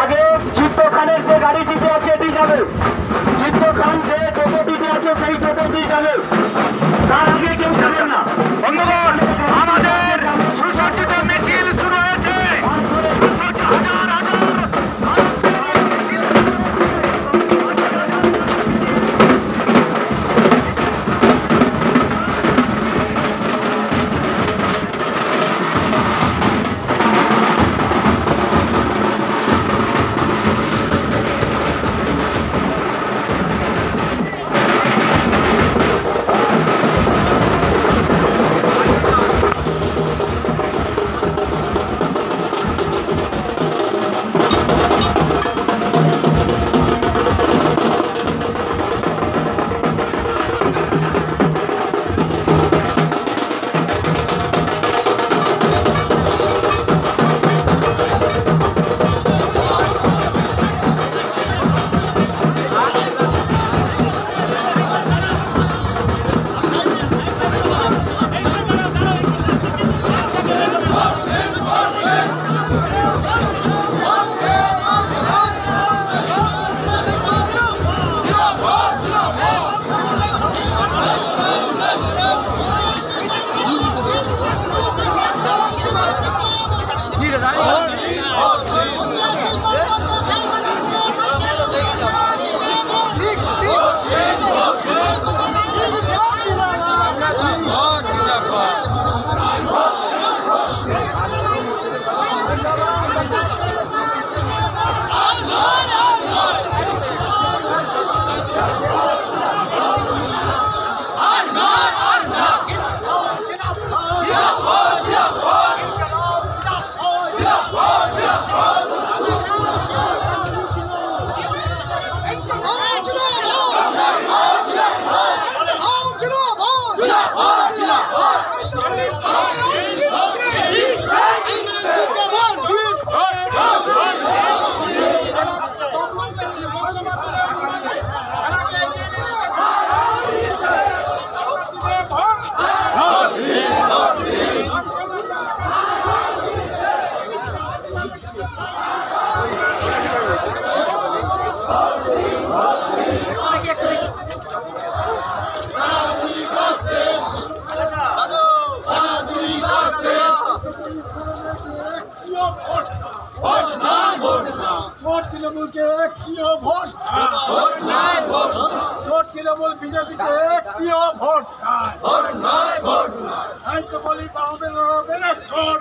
আগে জিত্ত খানের যে গাড়ি দিতে আছে এটি যাবে, জিত্ত খান যে টোটো দিতে আছে সেই টোটোটি যাবে, তার আগে কেউ যাবেন না। বন্ধুগণ, আমাদের সুসজ্জিত মিছিল শুরু হয়েছে। সুসজ্জিত হাজার হাজার মানুষের মিছিল। ভোট তৃণমূলকে একটিও ভোট, ভোট তৃণমূল বিজেপিকে একটিও ভোট, বলি বাংলাদেশ ভোট।